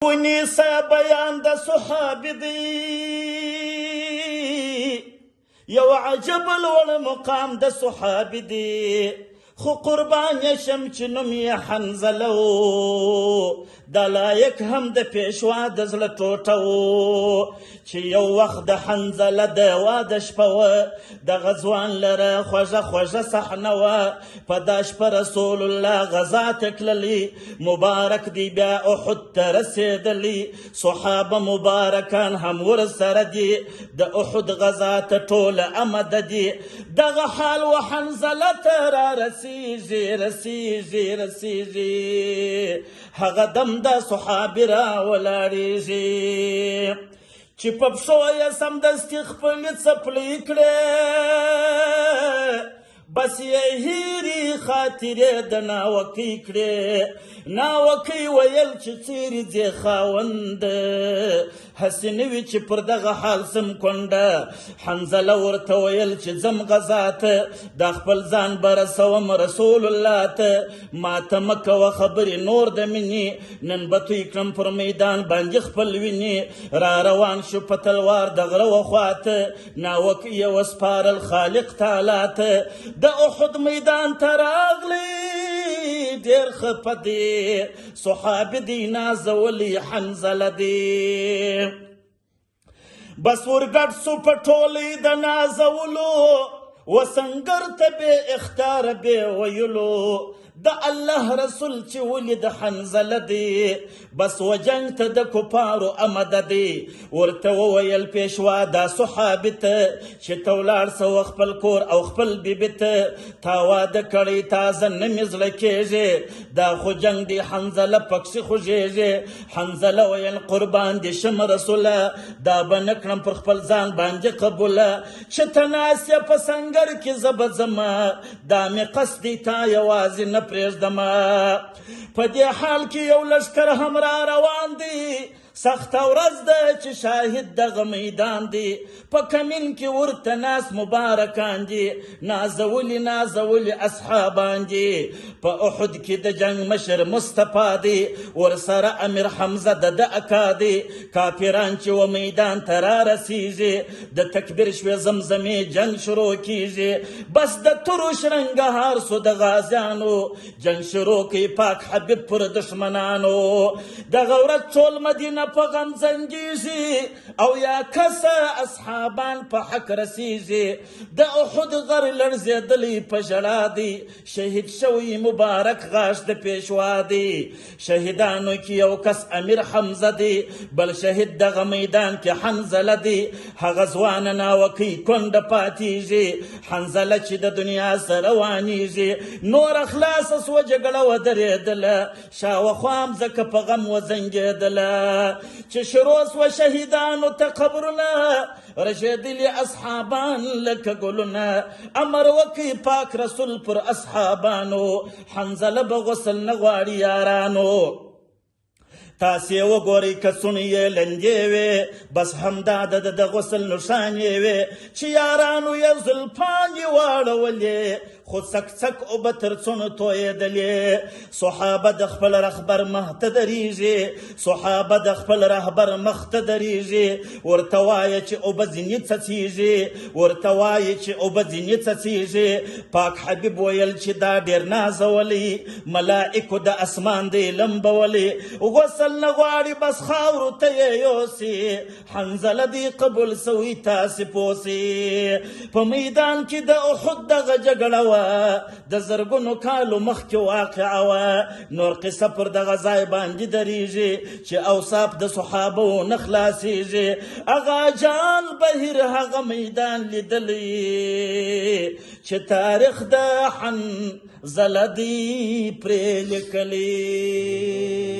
ونیسه بیان د صحابي دی یو عجب لوړ مقام د صحابي دی خو قربان شم چې نوم یې حنظله و دا لایق هم د پیشوا د زړه ټوټه و چې یو وخت د حنظله د واده شپه وه د غزوان لره خوږه خوږه صحنه وه په دا شپه رسول الله غزا ته تللي مبارک دی بیا احد ته رسېدلي صحابه مبارکان هم ورسره دي د احد غزا ته ټوله امده دي دغه حال و حنظله ته را رسیږي هغه دم د صحابي را ولاړیږي چې په پښو یې سمدستي خپلې څپلۍ کړې بس یې هیرې خاطرې د ناوکۍ کړې ناوکۍ ویل چې چیرې ځې خاوند هسې نه وي چې پر دغه حال سم کونډه حنظله ورته ویل چې ځم غزا ته دا خپل ځان به رسوم رسول الله ته ماته مه کوه خبرې نور د مینې نن به توی کړم پر میدان باندې خپل وینې را روان شو په تلوار د غره وخواته ناوکۍ یې وسپارل خالق تعالی ته د احد میدان ته راغلی ډېر ښه په دې صحابي دی نازولی حنظله دی بس ورګډ سو په ټولۍ د نازولو وسنګر ته بې اختیاره بې ویلو د الله رسول چې ولید حنظله دی بس و جنگ ته د کفارو امده دی ورته وویل پیشوا دا صحابي ته چې ته ولاړ سه خپل کور او خپل بیبي ته تا واده کړی تازه نه مې زړه کېږي دا خو جنگ دی حنظله پکسې خوږېږي حنظله ویل قربان دې شم رسوله دا به نه کړم پر خپل ځان باندې قبوله چې ته ناست یې په سنګر کې زه به ځمه دا مې قصد دی تا یوازې نه پرېږدمه په دې حال کې یو لښکر هم را روان دی سخته ورځ ده چې شاهد دغه میدان دی په کمین کې ورته ناس مبارکان دي نازولي اصحابان دي په احد کې د جنگ مشر مصطفی دی ورسره امیر حمزه د اکا دی کافران چې و میدان ته را رسیږي د تکبیر شوې زمزمې جنگ شروع کیږي بس د تورو شرنګهار سو د غازیانو جنگ شروع کوي پاک حبیب پر دشمنانو دغه ورځ ټول مدینه په غم زنګیږي او یا کسه اصحابان په حق رسیږي د احد غر لړزېدلی په ژړا دی شهید شوی مبارک غاښ د پیشوا دی شهیدانو کې یو کس امیر حمزه دی بل شهید دغه میدان کې حنظله دی هغه ځوانه ناوکۍ کونډه پاتیږي حنظله چې د دنیا سره روانیږي نور خلاصه سوه جګړه ودرېدله شاوخوا هم ځکه په غم وزنګېدله چې شروع سوه شهیدانو ته قبرونه رژېدلي اصحابان لکه ګلونه امر وکړي پاک رسول پر اصحابانو حنظله به غسل نه غواړي یارانو تاسې وګورئ که څوڼې یې لنډې وې بس همدا د غسل نښانې وې چې یارانو یې زلفانې واړولې خو څک څک اوبه تر څوڼو تویېدلې صحابه د خپل رهبر مخ ته درېږي صحابه د خپل رهبر مخ ته درېږي ورته وایه چې اوبه ځینې څڅېږي ورته وایه چې اوبه ځینې څڅېږي پاک حبیب ویل چې دا ډېر نازولی ملائکو د اسمان دی لمبولی غسل نه غواړي بس خاورو ته یې یوسي حنظله دی قبول سوی تاسې پوسي په میدان کې د احد دغه جګړه وه د زرګونو کالو مخکې واقعه وه نور قصه پر دغه ځای باندې درېږي چې اوصاف د صحابو نه خلاصېږي هغه جان بهیر هغه میدان لیدلی چې تاریخ د حنظله دی پرې لیکلی